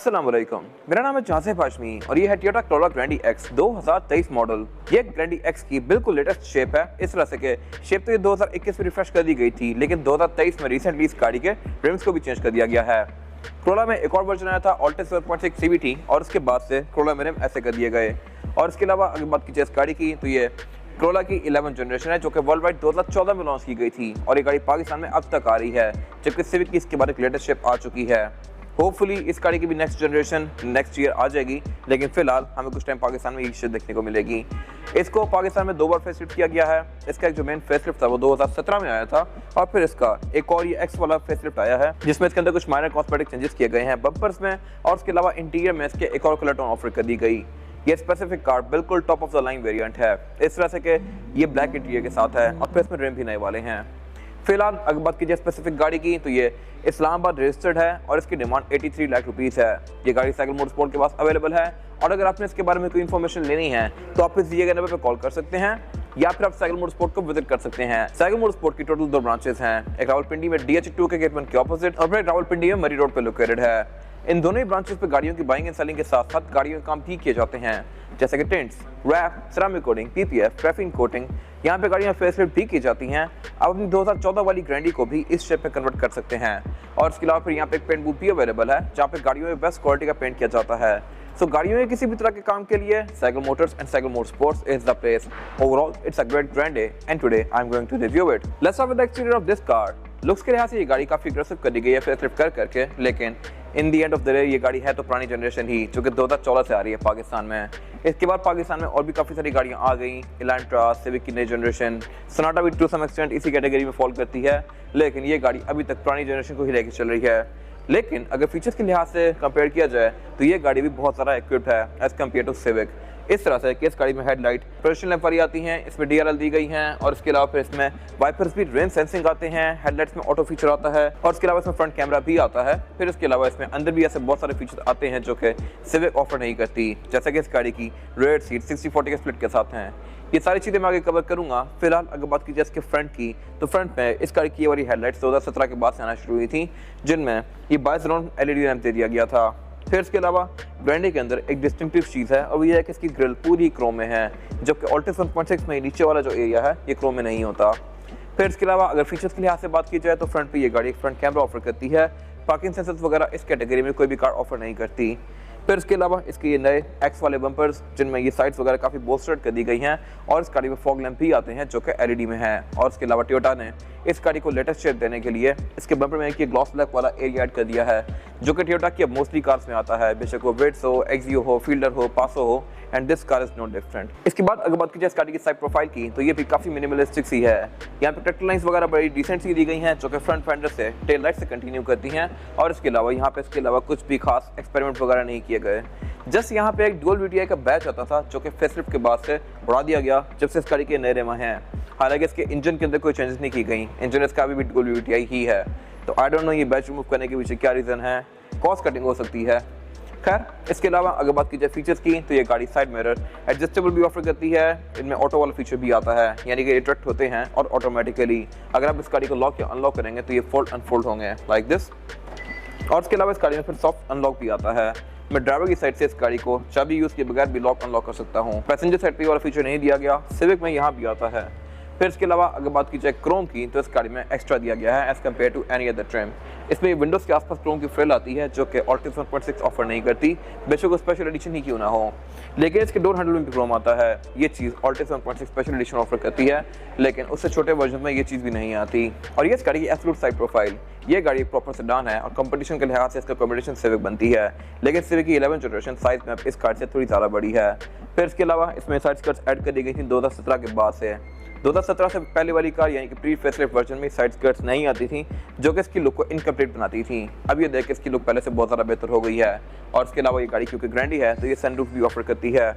अस्सलाम वालेकुम, मेरा नाम है जासिफ हाशमी और ये है टोयोटा कोरोला ग्रैंडी एक्स 2023 मॉडल। ये ग्रैंडी एक्स की बिल्कुल लेटेस्ट शेप है। इस तरह से कि शेप तो ये 2021 में रिफ्रेश कर दी गई थी, लेकिन 2023 में रिसेंटली इस गाड़ी के रिम्स को भी चेंज कर दिया गया है। कोरोला में एक और वर्जन आया था ऑल्टिस 7.6 CVT और उसके बाद से कोरोला में रिम ऐसे कर दिए गए। और इसके अलावा अगर बात की जाए इस गाड़ी की तो ये कोरोला की 11 जनरेशन है जो कि वर्ल्ड वाइड 2014 में लॉन्च की गई थी और ये गाड़ी पाकिस्तान में अब तक आ रही है, जबकि सिविक की इसके बाद एक लेटेस्ट शेप आ चुकी है। होपफुली इस गाड़ी की भी नेक्स्ट जनरेशन नेक्स्ट ईयर आ जाएगी, लेकिन फिलहाल हमें कुछ टाइम पाकिस्तान में ये चीज़ देखने को मिलेगी। इसको पाकिस्तान में 2 बार फेसलिफ्ट किया गया है। इसका एक जो मेन फेसलिफ्ट था वो 2017 में आया था और फिर इसका एक और ये एक्स वाला फेसलिफ्ट आया है जिसमें इसके अंदर कुछ माइनर कॉस्मेटिक चेंजेस किए गए हैं बम्पर्स में, और उसके अलावा इंटीरियर में इसके एक और कलर टोन ऑफर कर दी गई। ये स्पेसिफिक कार बिल्कुल top of the line variant है, इस तरह से कि ये ब्लैक इंटीरियर के साथ है और फिर इसमें रिम भी नए वाले हैं। फिलहाल अगर बात की जाए स्पेसिफिक गाड़ी की तो ये इस्लामाबाद रजिस्टर्ड है और इसकी डिमांड 83 लाख रुपीज़ है। ये गाड़ी साइकिल मोटरस्पोर्ट के पास अवेलेबल है और अगर आपने इसके बारे में कोई इन्फॉर्मेशन लेनी है तो आप इस दिए गए नंबर पर कॉल कर सकते हैं या फिर आप साइकिल मोटरस्पोर्ट को विजिट कर सकते हैं। साइकिल मोटरस्पोर्ट की टोटल 2 ब्रांचेस हैं, एक रावलपिंडी में DH2 के गेट 1 के ऑपोजिट और फिर एक रावलपिंडी में मरी रोड पर लोकेटेड है। इन दोनों ही ब्रांचेस पे गाड़ियों की बाइंग एंड सेलिंग के साथ साथ गाड़ियों के काम भी किए जाते हैं, जैसे कि tints, wrap, ceramic coating, PPF, graphene coating. यहाँ पे गाड़ियाँ फेसलिफ्ट भी की जाती हैं। आप अपनी 2014 वाली ग्रैंडी को भी इस शेप में कन्वर्ट कर सकते हैं और इसके अलावा फिर यहाँ पे एक पेंट बूथ भी अवेलेबल है जहाँ पे गाड़ियों में बेस्ट क्वालिटी का पेंट किया जाता है। सो गाड़ियों में किसी भी तरह के काम के लिए cycle motors and cycle motorsports is the place. Overall it's a great grandi and today I am going to review it. Let's have the exterior of this car. Looks के लिहाज से ये गाड़ी काफी अग्रेसिव कर दी गई है फेसलिफ्ट कर करके, लेकिन इन दी एंड ऑफ द डे ये गाड़ी है तो पुरानी जनरेशन ही जो कि 2014 से आ रही है पाकिस्तान में। इसके बाद पाकिस्तान में और भी काफ़ी सारी गाड़ियाँ आ गई, इलांट्रा, सिविक की नई जनरेशन, सोनाटा भी टू सम एक्सटेंट इसी कैटेगरी में फॉल करती है, लेकिन ये गाड़ी अभी तक पुरानी जनरेशन को ही लेकर चल रही है। लेकिन अगर फीचर्स के लिहाज से कंपेयर किया जाए तो ये गाड़ी भी बहुत सारा इक्विप्ड है एज कम्पेयर टू सिविक। इस तरह से कि इस गाड़ी में हेडलाइट प्रोजेक्शन लैंप वाली आती हैं, इसमें DRL दी गई हैं और इसके अलावा फिर इसमें वाइपर्स भी रेन सेंसिंग आते हैं, हेडलाइट्स में ऑटो फीचर आता है और इसके अलावा इसमें फ्रंट कैमरा भी आता है। फिर इसके अलावा इसमें अंदर भी ऐसे बहुत सारे फीचर्स आते हैं जो कि सिविक ऑफर नहीं करती, जैसे कि इस गाड़ी की रेयर सीट 60-40 के स्प्लिट के साथ हैं। ये सारी चीज़ें मैं आगे कवर करूंगा। फिलहाल अगर बात की जाए इसके फ्रंट की तो फ्रंट में इस गाड़ी की ये वाली हेडलाइट्स 2017 के बाद से आना शुरू हुई थी, जिनमें ये 22 राउंड LED लैंप दे दिया गया था। फिर इसके अलावा ग्रैंडी के अंदर एक डिस्टिंक्टिव चीज़ है और वो ये है कि इसकी ग्रिल पूरी क्रोम में है, जबकि ऑल्टिस 1.6 में नीचे वाला जो एरिया है ये क्रोम में नहीं होता। फिर इसके अलावा अगर फीचर्स के लिहाज से बात की जाए तो फ्रंट पे ये गाड़ी फ्रंट कैमरा ऑफर करती है, पार्किंग सेंसर्स वगैरह इस कैटेगरी में कोई भी कार ऑफर नहीं करती। फिर इसके अलावा इसके ये नए एक्स वाले बम्पर्स जिनमें ये साइड्स वगैरह काफ़ी बोस्टर्ड कर दी गई हैं और इस गाड़ी में फॉग लैंप भी आते हैं जो कि LED में है। और इसके अलावा टोयोटा ने इस गाड़ी को लेटेस्ट शेप देने के लिए इसके बम्पर में एक ग्लॉस ब्लैक वाला एरिया ऐड कर दिया है जो कि टोयोटा की अब मोस्टली कार्स में आता है, बेशक वो विट्स हो, एक्सियो हो, फील्डर हो, पासो हो, and this car is not different. इसके बाद अगर बात की जाए इस गाड़ी की साइड प्रोफाइल की तो ये भी काफ़ी मिनिमलिस्टिक सी है। यहाँ पे टेक्टल लाइन्स वगैरह बड़ी डिसेंट सी दी गई हैं जो कि फ्रंट फेंडर से टेल लाइट से कंटिन्यू करती हैं और इसके अलावा यहाँ पे इसके अलावा कुछ भी खास एक्सपेरिमेंट वगैरह नहीं किए गए। जस्ट यहाँ पे एक डुअल VTI का बैच आता था जो कि फेसलिफ्ट के बाद से उड़ा दिया गया जब से इस गाड़ी के नए रेमा हैं। हालांकि इसके इंजन के अंदर कोई चेंजेस नहीं की गई, इंजन इसका भी डुअल VTI ही है। तो आई डोंट नो ये बैच रिमूव करने के पीछे क्या रीज़न है, कॉस्ट कटिंग हो सकती है। खैर इसके अलावा अगर बात की जाए फीचर्स की तो ये गाड़ी साइड मिरर एडजस्टेबल भी ऑफर करती है, इनमें ऑटो वाला फीचर भी आता है, यानी कि रिट्रैक्ट होते हैं और ऑटोमेटिकली अगर आप इस गाड़ी को लॉक या अनलॉक करेंगे तो ये फोल्ड अनफोल्ड होंगे लाइक दिस। और इसके अलावा इस गाड़ी में फिर सॉफ्ट अनलॉक भी आता है। मैं ड्राइवर की साइड से इस गाड़ी को चाबी यूज़ किए बगैर भी लॉक अनलॉक कर सकता हूँ। पैसेंजर साइड पे वाला फीचर नहीं दिया गया, सिविक में यहाँ भी आता है। फिर इसके अलावा अगर बात की जाए क्रोम की तो इस गाड़ी में एक्स्ट्रा दिया गया है as compare to any other trim. इसमें विंडोज़ के आसपास क्रोम की फ्रिल आती है जो कि ऑल्टिस 1.6 ऑफर नहीं करती, बेशक स्पेशल एडिशन ही क्यों ना हो। लेकिन इसके डोर हैंडल में भी क्रोम आता है, ये चीज़ ऑल्टिस 1.6 स्पेशल एडिशन ऑफर करती है, लेकिन उससे छोटे वर्जन में ये चीज़ भी नहीं आती। और ये इस गाड़ी की एब्सोल्यूट साइड प्रोफाइल, ये गाड़ी प्रॉपर सेडान है और कंपटीशन के लिहाज से इसका कॉम्पिटिशन सिविक बनती है, लेकिन सिविक की 11 जनरेशन साइज में इस कार से थोड़ी ज़्यादा बड़ी है। फिर इसके अलावा इसमें साइड स्कर्ट्स ऐड कर दी गई थी 2017 के बाद से। 2017 से पहले वाली कार यानी कि प्री फेसलिफ्ट वर्जन में साइड स्कर्ट्स नहीं आती थी जो कि इसकी लुक को इनकम्प्लीट बनाती थी। अब ये देख के इसकी लुक पहले से बहुत ज़्यादा बेहतर हो गई है। और इसके अलावा ये गाड़ी क्योंकि ग्रैंडी है तो ये सनरूफ भी ऑफर करती है।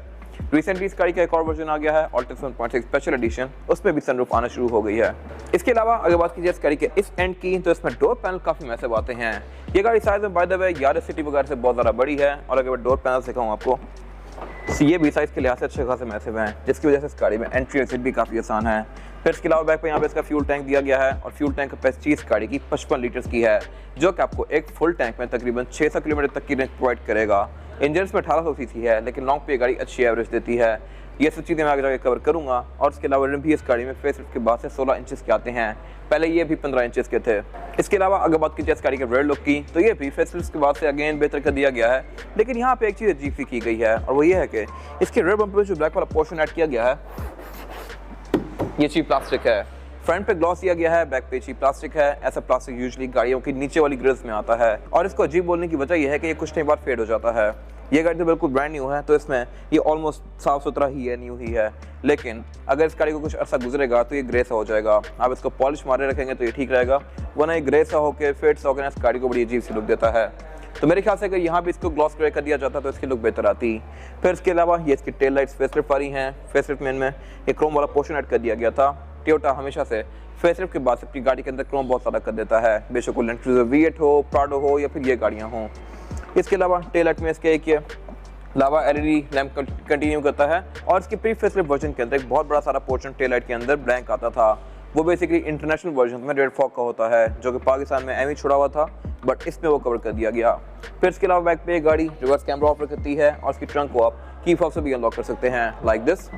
रिसेंटली इस गाड़ी का एक और वर्जन आ गया है ऑल्टिस 1.6 स्पेशल एडिशन, उसमें भी सनरूफ आना शुरू हो गई है। इसके अलावा अगर बात की जाए इस गाड़ी के इस एंड की तो इसमें डोर पैनल काफ़ी मैसिव आते हैं। ये गाड़ी साइज में by the way Yaris city वगैरह से बहुत ज़्यादा बड़ी है और अगर मैं डोर पैनल दिखाऊँ आपको ये भी साइज़ के लिहाज से अच्छे खासे मैसिव हैं, जिसकी वजह से इस गाड़ी में एंट्री एग्जिट भी काफ़ी आसान है। फिर इसके अलावा बैक पे यहाँ पे इसका फ्यूल टैंक दिया गया है और फ्यूल टैंक कैपेसिटी इस गाड़ी की 55 लीटर्स की है, जो कि आपको एक फुल टैंक में तकरीबन 600 किलोमीटर तक की रेंज प्रोवाइड करेगा। इंजन में 1800 सीसी है, लेकिन लॉन्ग पे गाड़ी अच्छी एवरेज देती है। ये सब चीज़ें मैं आगे जाके कवर करूँगा। और इसके अलावा रिम भी इस गाड़ी में फेसलिफ्ट के बाद से 16 इंचेस के आते हैं, पहले ये भी 15 इंचेस के थे। इसके अलावा अगर बात की जाए इस गाड़ी के रेयर लुक की, तो ये भी फेसलिफ्ट के बाद से अगेन बेहतर कर दिया गया है। लेकिन यहाँ पे एक चीज़ अजीब सी की गई है, और वो ये है कि इसके रेयर बम्पर में जो ब्लैक वाला पोर्शन ऐड किया गया है, ये चीप प्लास्टिक है। फ्रंट पे ग्लॉस दिया गया है, बैक पे चीप प्लास्टिक है। ऐसा प्लास्टिक यूजुअली गाड़ियों की नीचे वाली ग्रिल्स में आता है, और इसको अजीब बोलने की वजह यह है कि ये कुछ टाइम बाद फेड हो जाता है। ये गाड़ी तो बिल्कुल ब्रांड न्यू है, तो इसमें ये ऑलमोस्ट साफ सुथरा ही है, न्यू ही है। लेकिन अगर इस गाड़ी को कुछ अर्सा गुजरेगा तो ये ग्रे सा हो जाएगा। आप इसको पॉलिश मारे रखेंगे तो ये ठीक रहेगा, वरना ये ग्रे सा होकर फेड सा होकर इस गाड़ी को बड़ी अजीब सी लुक देता है। तो मेरे ख्याल से अगर यहाँ भी इसको ग्लॉस ग्रे कर दिया जाता तो इसकी लुक बेहतर आती। फिर इसके अलावा ये इसकी टेल लाइट्स फेसलिफ्ट वाली हैं। फेसलिफ्ट में इनमें ये क्रोम वाला पोर्शन ऐड कर दिया गया था। टोयोटा हमेशा से फेसलिफ्ट के बाद अपनी गाड़ी के अंदर क्रोम बहुत सारा कर देता है, बेशक वो लैंड क्रूज़र V8 हो, प्राडो हो या फिर ये गाड़ियाँ हों। इसके अलावा टेल लाइट में इसके एक ये लावा LED लैंप कंटिन्यू करता है, और इसके प्री फेसलिफ्ट वर्जन के अंदर एक बहुत बड़ा सारा पोर्शन टेल लाइट के अंदर ब्लैंक आता था। वो बेसिकली इंटरनेशनल वर्जन में रेड फॉग का होता है, जो कि पाकिस्तान में एम छोड़ा हुआ था, बट इसमें वो कवर कर दिया गया। फिर इसके अलावा बैक पे गाड़ी रिवर्स कैमरा ऑफर करती है, और इसकी ट्रंक को आप की फॉब से भी अनलॉक कर सकते हैं लाइक दिस,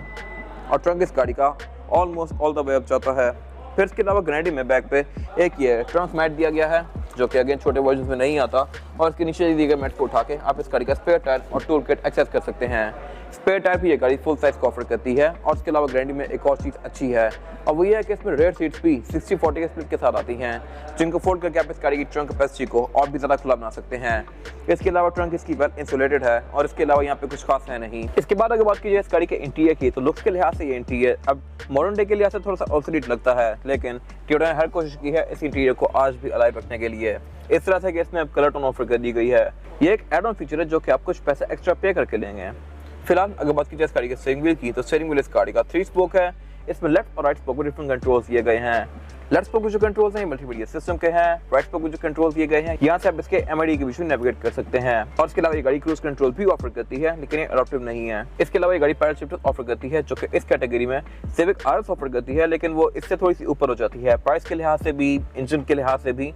और ट्रंक इस गाड़ी का almost all the way up जाता है। फिर इसके अलावा ग्रैंडी में बैक पे एक ये ट्रंक मैट दिया गया है, जो कि अगेन छोटे वर्जन में नहीं आता, और इसके नीचे दिए गए मैट को उठा के आप इस गाड़ी का स्पेयर टायर और टूल किट एक्सेस कर सकते हैं। स्पेयर टायर भी ये गाड़ी फुल साइज को ऑफर करती है। और इसके अलावा ग्रैंडी में एक और चीज़ अच्छी है, और वो ये है कि इसमें रेयर सीट्स भी 60-40 के स्प्लिट के साथ आती हैं, जिनको फोल्ड करके आप इस गाड़ी की ट्रंक कैपेसिटी को और भी ज़्यादा खुला बना सकते हैं। इसके अलावा ट्रंक इसकी वेल इंसुलेटेड है, और इसके अलावा यहाँ पे कुछ खास है नहीं। इसके बाद अगर बात कीजिए इस गाड़ी के इंटीरियर की, तो लुक्स के लिहाज से ये इंटीरियर अब मॉडर्न डे के लिहाज से थोड़ा सा ऑब्सोलीट लगता है, लेकिन टोयोटा ने हर कोशिश की है इस इंटीरियर को आज भी अलाइव रखने के लिए, इस तरह से कि इसमें अब कलर टोन ऑफर कर दी गई है। ये एक एड ऑन फीचर है जो कि आप कुछ पैसे एक्स्ट्रा पे करके लेंगे। फिलहाल अगर बात की जाए इस गाड़ी के स्टीयरिंग व्हील की, तो स्टीयरिंग व्हील इस गाड़ी का 3 स्पोक है। इसमें लेफ्ट और राइट स्पोक में डिफरेंट कंट्रोल्स दिए गए हैं। लेफ्ट स्पोक में जो कंट्रोल्स हैं मल्टीमीडिया सिस्टम के हैं, राइट स्पोक में जो कंट्रोल्स दिए गए हैं यहाँ से आप इसके MID के विषय नेविगेट कर सकते हैं। और इसके अलावा ये गाड़ी क्रूज कंट्रोल भी ऑफर करती है, लेकिन ये अडॉप्टिव नहीं है। इसके अलावा ये गाड़ी पैडल शिफ्टर ऑफर करती है, जो कि इस कैटेगरी में सिविक RS ऑफर करती है, लेकिन वो इससे थोड़ी सी ऊपर हो जाती है प्राइस के लिहाज से भी, इंजन के लिहाज से भी।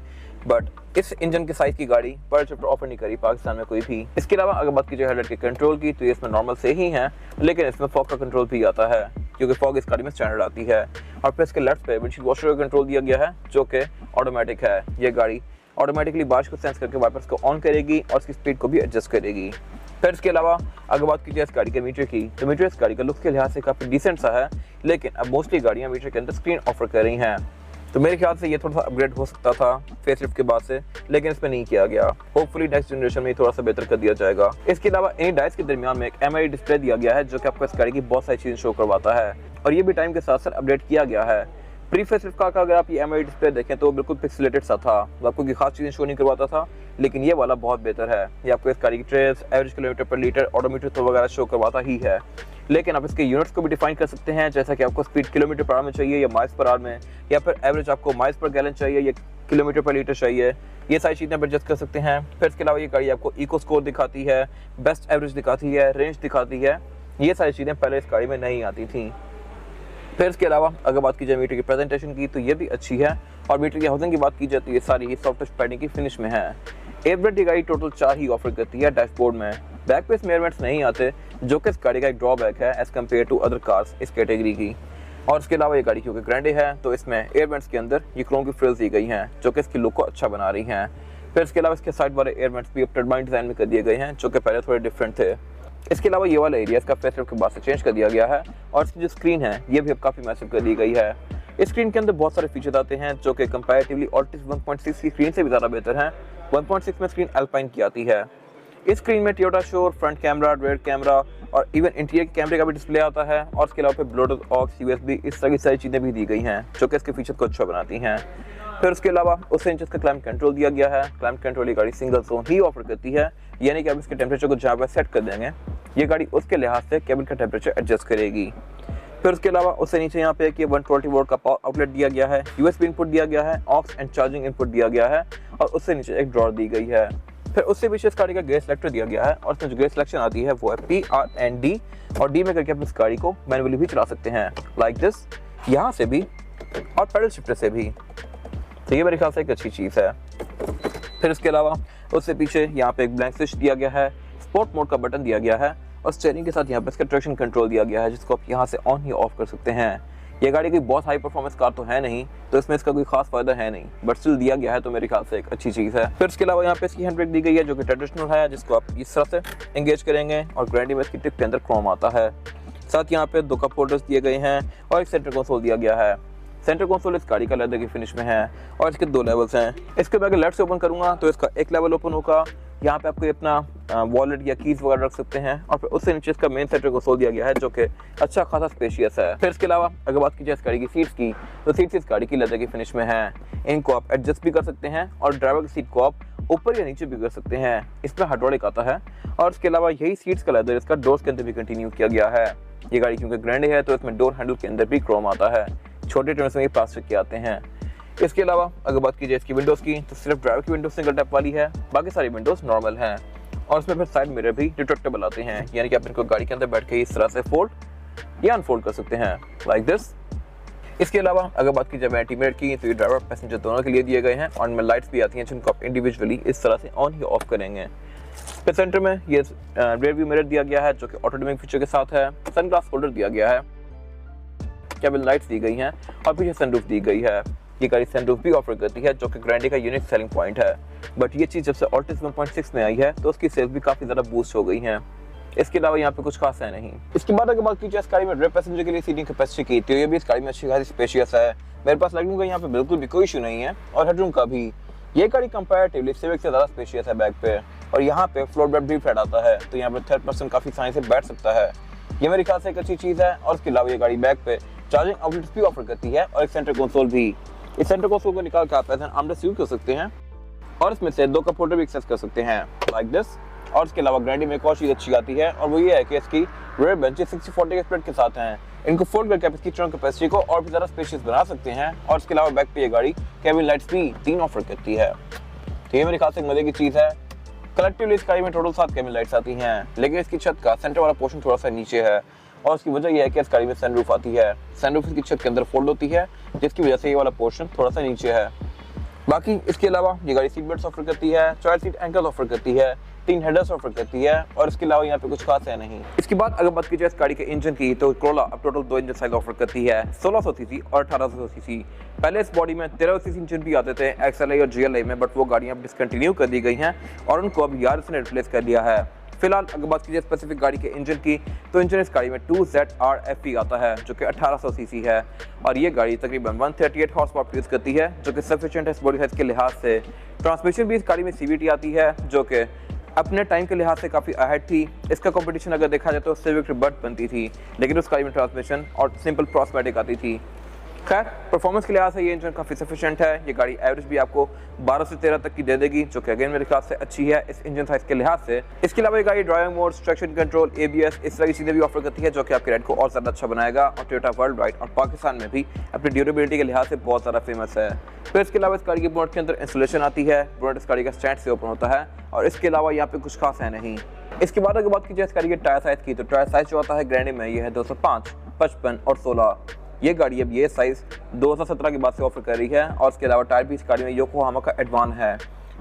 बट इस इंजन के साइज की गाड़ी पैडल शिफ्टर ऑफर नहीं करी पाकिस्तान में कोई भी। इसके अलावा अगर बात की जाए हेडलाइट के कंट्रोल की, तो ये इसमें नॉर्मल से ही है, लेकिन इसमें फॉग का कंट्रोल भी आता है, क्योंकि फॉग इस गाड़ी में स्टैंडर्ड आती है। और फिर इसके लेफ्ट पे विंडशील्ड वॉशर का कंट्रोल दिया गया है, जो कि ऑटोमेटिक है। ये गाड़ी ऑटोमेटिकली बारिश को सेंस करके वाइपर्स को ऑन करेगी और इसकी स्पीड को भी एडजस्ट करेगी। फिर इसके अलावा अगर बात की जाए इस गाड़ी के मीटर की, तो मीटर इस गाड़ी का लुक के लिहाज से काफ़ी डिसेंट सा है, लेकिन अब मोस्टली गाड़ियाँ मीटर के अंदर स्क्रीन ऑफर कर रही हैं। तो मेरे ख्याल से ये थोड़ा सा अपग्रेड हो सकता था फेसलिफ्ट के बाद से, लेकिन इसमें नहीं किया गया। होपफुली नेक्स्ट जनरेशन में थोड़ा सा बेहतर कर दिया जाएगा। इसके अलावा इन डाइस के दरमियान में एक MID डिस्प्ले दिया गया है, जो कि आपको इस गाड़ी की बहुत सारी चीज़ें शो करवाता है, और ये भी टाइम के साथ साथ अपडेट किया गया है। प्री फेसलिफ्ट का अगर आप ये MID डिस्प्ले देखें तो बिल्कुल पिक्सेलेटेड सा था, आपको कोई खास चीज़ें शो नहीं करवाता था, लेकिन ये वाला बहुत बेहतर है। ये आपको इस गाड़ी की ट्रेस, एवरेज किलोमीटर पर लीटर, ऑडोमीटर तो वगैरह शो करवाता ही है। लेकिन आप इसके यूनिट्स को भी डिफाइन कर सकते हैं, जैसा कि आपको स्पीड किलोमीटर पर आवर में चाहिए या माइल्स पर आवर में, या फिर एवरेज आपको माइल्स पर गैलन चाहिए या किलोमीटर पर लीटर चाहिए। ये सारी चीज़ें आप एडजस्ट कर सकते हैं। फिर इसके अलावा ये गाड़ी आपको इको स्कोर दिखाती है, बेस्ट एवरेज दिखाती है, रेंज दिखाती है। ये सारी चीज़ें पहले इस गाड़ी में नहीं आती थी। फिर इसके अलावा अगर बात की जाए मीटर की प्रेजेंटेशन की, तो ये भी अच्छी है, और मीटर की हाउसिंग की बात की जाती है सारी ही सॉफ्ट टच पैडिंग की फिनिश में है। एयरबैग की गाड़ी टोटल 4 ही ऑफर करती है डैशबोर्ड में। बैक पे इसमें एयरबैग्स नहीं आते, जो कि इस गाड़ी का एक ड्रॉबैक है as compare to other cars इस कैटेगरी की। और इसके अलावा ये गाड़ी क्योंकि ग्रैंडे है, तो इसमें एयरबैग्स के अंदर ये क्रोम की फ्रिल्स दी गई हैं, जो कि इसकी लुक को अच्छा बना रही हैं। फिर इसके अलावा इसके साइड वाले एयरबैग्स भी अब टर्बाइन डिजाइन में कर दिए गए हैं, जो कि पहले थोड़े डिफरेंट थे। इसके अलावा ये वाला एरिया इसका फेसलिफ्ट के बाद से चेंज कर दिया गया है, और इसकी जो स्क्रीन है ये भी अब काफ़ी मैसिव कर दी गई है। इस स्क्रीन के अंदर बहुत सारे फीचर आते हैं, जो कि कंपैरेटिवली ऑल्टिस 1.6 की स्क्रीन से भी ज़्यादा बेहतर हैं। 1.6 में स्क्रीन एल्पाइन की आती है। इस स्क्रीन में टोयोटा शोर, फ्रंट कैमरा, रेयर कैमरा और इवन इंटीरियर कैमरे का भी डिस्प्ले आता है, और इसके अलावा ब्लूटूथ, ऑक्स, USB इस तरह की सारी चीज़ें भी दी गई हैं, जो कि इसके फीचर को अच्छा बनाती हैं। फिर उसके अलावा उससे इंचेस का क्लाइमेट कंट्रोल दिया गया है। क्लाइमेट कंट्रोल ये गाड़ी सिंगल जोन ही ऑफर करती है, यानी कि आप इसके टेम्परेचर को जहाँ पर सेट कर देंगे, ये गाड़ी उसके लिहाज से केबिन का टेम्परेचर एडजस्ट करेगी। फिर उसके अलावा उससे नीचे यहाँ पे कि 120 वोल्ट का पावर आउटलेट दिया गया है, USB इनपुट दिया गया है, ऑक्स एंड चार्जिंग इनपुट दिया गया है, और उससे नीचे एक ड्रॉर दी गई है। फिर उससे पीछे इस गाड़ी का गियर सिलेक्टर दिया गया है और इसमें जो गियर सिलेक्शन आती है वो है P, R and D, और D में करके आप इस गाड़ी को मैनुअली भी चला सकते हैं लाइक दिस, यहाँ से भी और पैडल शिफ्टर से भी। तो ये मेरे ख्याल से एक अच्छी चीज़ है। फिर इसके अलावा उससे पीछे यहाँ पे एक ब्लैंक स्विच दिया गया है, स्पोर्ट मोड का बटन दिया गया है और स्टीयरिंग के साथ यहाँ पे इसका ट्रैक्शन कंट्रोल दिया गया है जिसको आप यहाँ से ऑन ही ऑफ कर सकते हैं। ये गाड़ी कोई बहुत हाई परफॉर्मेंस कार तो है नहीं, तो इसमें इसका कोई खास फायदा है नहीं, बट स्टिल दिया गया है तो मेरे ख्याल से एक अच्छी चीज़ है। फिर इसके अलावा यहाँ पे इसकी हैंड ब्रेक दी गई है जो कि ट्रेडिशनल है, जिसको आप इस तरह से एंगेज करेंगे और ग्रैंडी में इसकी टिप के अंदर क्रोम आता है। साथ यहाँ पे 2 कप होल्डर्स दिए गए हैं और एक सेंटर कंसोल दिया गया है। सेंटर कंसोल इस गाड़ी का लेदर की फिनिश में है और इसके 2 लेवल्स हैं। इसके बाद लेफ्ट से ओपन करूँगा तो इसका एक लेवल ओपन होगा, यहाँ पे आपको अपना वॉलेट या कीज वगैरह रख सकते हैं और फिर उससे नीचे इसका मेन सेंटर कंसोल दिया गया है जो कि अच्छा खासा स्पेशियस है। फिर इसके अलावा अगर बात की जाए इस गाड़ी की सीट्स की, तो सीट्स इस गाड़ी की लेदर की फिनिश में है। इनको आप एडजस्ट भी कर सकते हैं और ड्राइवर की सीट को आप ऊपर या नीचे भी कर सकते हैं। इसमें हाइड्रोलिक आता है और इसके अलावा यही सीट्स का लेदर इसका डोर्स के अंदर भी कंटिन्यू किया गया है। ये गाड़ी क्योंकि ग्रैंडी है तो इसमें डोर हैंडल के अंदर भी क्रोम आता है, छोटे टर्न्स में प्लास्टिक के आते हैं। इसके अलावा अगर बात की जाए इसकी विंडोज़ की, तो सिर्फ ड्राइवर की विंडोज सिंगल टैप वाली है, बाकी सारी विंडोज़ नॉर्मल हैं और इसमें फिर साइड मिरर भी रिट्रैक्टेबल आते हैं, यानी कि आप इनको गाड़ी के अंदर बैठ के इस तरह से फोल्ड या अनफोल्ड कर सकते हैं लाइक दिस। इसके अलावा अगर बात की जाए एंटी मिरर की, तो ये ड्राइवर पैसेंजर दोनों के लिए दिए गए हैं और इनमें लाइट्स भी आती हैं जिनको आप इंडिविजुअली इस तरह से ऑन ही ऑफ करेंगे। फिर सेंटर में ये रियर व्यू मिरर दिया गया है जो कि ऑटो डिमिंग फीचर के साथ है। सनग्लास होल्डर दिया गया है, केबिन लाइट्स दी गई हैं और पीछे सनरूफ दी गई है। ये गाड़ी सनरूफ भी ऑफर करती है जो कि ग्रैंडी का यूनिक सेलिंग पॉइंट है, बट ये चीज़ जब से ऑल्टिस 1.6 में आई है तो उसकी सेल्स भी काफ़ी ज़्यादा बूस्ट हो गई हैं। इसके अलावा यहाँ पे कुछ खास है नहीं। इसके बाद अगर बात की जाए इस गाड़ी में रेयर पैसेंजर के लिए सीटिंग कैपेसिटी की, तो ये भी इस गाड़ी में अच्छी खासी स्पेशियस है। मेरे पास लेगरूम का यहाँ पे बिल्कुल भी कोई इशू नहीं है और हेडरूम का भी। ये गाड़ी कंपैरेटिवली सिविक से ज़्यादा स्पेशियस है बैक पे, और यहाँ पे फ्लोर बेड भी फ्लैट आता है तो यहाँ पे थर्ड पर्सन काफ़ी आसानी से बैठ सकता है। ये मेरे ख्याल से एक अच्छी चीज़ है। और इसके अलावा ये गाड़ी बैक पे चार्जिंग आउटलेट्स भी ऑफर करती है और एक सेंटर कंसोल भी। इस सेंटर कंसोल को निकाल कर आप एज एन आर्मरेस्ट यूज कर सकते हैं और इसमें से 2 कप होल्डर भी एक्सेस कर सकते हैं लाइक दिस। और इसके अलावा ग्रैंडी में एक और चीज़ अच्छी आती है और वो ये है कि इसकी रेयर बेंचेस 60-40 के स्प्लिट के साथ हैं। इनको फोल्ड करके आप इसकी ट्रंक कैपेसिटी को और भी ज़्यादा स्पेशियस बना सकते हैं। और इसके अलावा बैक पे ये गाड़ी केबिन लाइट्स भी 3 ऑफर करती है, तो ये मेरे ख्याल से मजे की चीज़ है। कलेक्टिवली इस गाड़ी में टोटल 7 केबिन लाइट्स आती हैं, लेकिन इसकी छत का सेंटर वाला पोर्शन थोड़ा सा नीचे है और उसकी वजह यह है कि इस गाड़ी में सनरूफ आती है। सनरूफ इसकी छत के अंदर फोल्ड होती है जिसकी वजह से ये वाला पोर्शन थोड़ा सा नीचे है। बाकी इसके अलावा ये गाड़ी सीट बेल्ट ऑफर करती है, चाइल्ड सीट एंकल ऑफर करती है, 3 हेडर्स ऑफर करती है और इसके अलावा यहाँ पे कुछ खास है नहीं। इसके बाद अगर बात की जाए इस गाड़ी के इंजन की, तो कोरोला अब टोटल 2 इंजन साइज ऑफर करती है, 1600 सीसी और 1800 सीसी। पहले इस बॉडी में 1300 सीसी इंजन भी आते थे XLI और GLI में, बट वो गाड़ियाँ अब डिसकंटिन्यू कर दी गई हैं और उनको अब यारिस ने रिप्लेस कर दिया है। फिलहाल अगर बात कीजिए स्पेसिफिक गाड़ी के इंजन की, तो इंजन इस गाड़ी में 2ZR-FE आता है जो कि 1800 सीसी है और ये गाड़ी तकरीबन 138 हॉर्स पावर प्रोड्यूस करती है जो कि सफिशिएंट है इस बॉडी साइज के लिहाज से। ट्रांसमिशन भी इस गाड़ी में CVT आती है जो कि अपने टाइम के लिहाज से काफ़ी अहेड थी। इसका कंपटीशन अगर देखा जाए तो सिविक रिबर्ट बनती थी, लेकिन उस गाड़ी में ट्रांसमिशन और सिंपल प्रॉस्मेटिक आती थी। खैर परफॉर्मेंस के लिहाज से ये इंजन काफ़ी सफिशिएंट है। ये गाड़ी एवरेज भी आपको 12 से 13 तक की दे देगी जो कि अगेन मेरे ख्याल से अच्छी है इस इंजन साइज के लिहाज से। इसके अलावा ये गाड़ी driving mode, traction control, ABS इस तरह की चीज़ें भी ऑफर करती है जो कि आपके राइड को और ज़्यादा अच्छा बनाएगा और टोयोटा वर्ल्ड वाइड और पाकिस्तान में भी अपनी ड्यूरेबिलिटी के लिहाज से बहुत ज़्यादा फेमस है। फिर इसके अलावा इस गाड़ी की बोनट के अंदर इंस्टॉलेशन आती है, बोनट इस गाड़ी का स्टैंड से ओपन होता है और इसके अलावा यहाँ पे कुछ खास है नहीं। इसके बाद अगर बात की जाए इस गाड़ी के टायर साइज़ की, तो टायर साइज़ जो आता है ग्रैंडी में ये है 205, 55 और 16। ये गाड़ी अब ये साइज़ 2017 के बाद से ऑफर कर रही है और इसके अलावा टायर भी इस गाड़ी में योकोहामा का एडवान है।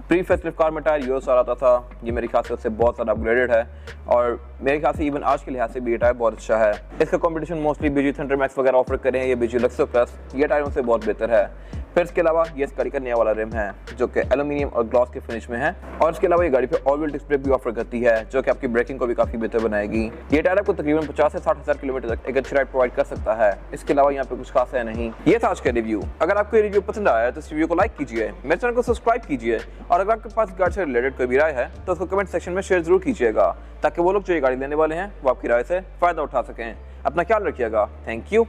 प्री फेसलिफ्ट कार में टायर यूएस आ रहा था, ये मेरे ख्याल से उससे बहुत ज़्यादा अपग्रेडेड है और मेरे ख्याल से इवन आज के लिहाज से भी ये टायर बहुत अच्छा है। इसका competition mostly BG thunder max वगैरह ऑफर कर रहे हैं, ये BG लक्सो प्लस ये टायरों से बहुत बेहतर है। फिर इसके अलावा ये इस गाड़ी का नया वाला रिम है जो कि एल्यूमिनियम और ग्लास के फिनिश में है और इसके अलावा ये गाड़ी पे ऑल व्हील डिस्क ब्रेक भी ऑफर करती है जो कि आपकी ब्रेकिंग को भी काफ़ी बेहतर बनाएगी। ये टायर आपको तकरीबन 50 से 60 हज़ार किलोमीटर तक एक अच्छी राइड प्रोवाइड कर सकता है। इसके अलावा यहाँ पे कुछ खास है नहीं। ये था आज का रिव्यू। अगर आपको ये रिव्यू पसंद आया तो इस रिव्यू को लाइक कीजिए, मेरे चैनल को सब्सक्राइब कीजिए और अगर आपके पास गाड़ी से रिलेटेड कोई भी राय है तो उसको कमेंट सेक्शन में शेयर जरूर कीजिएगा ताकि वो लोग जो ये गाड़ी लेने वाले हैं वो आपकी राय से फ़ायदा उठा सकें। अपना ख्याल रखिएगा। Thank you.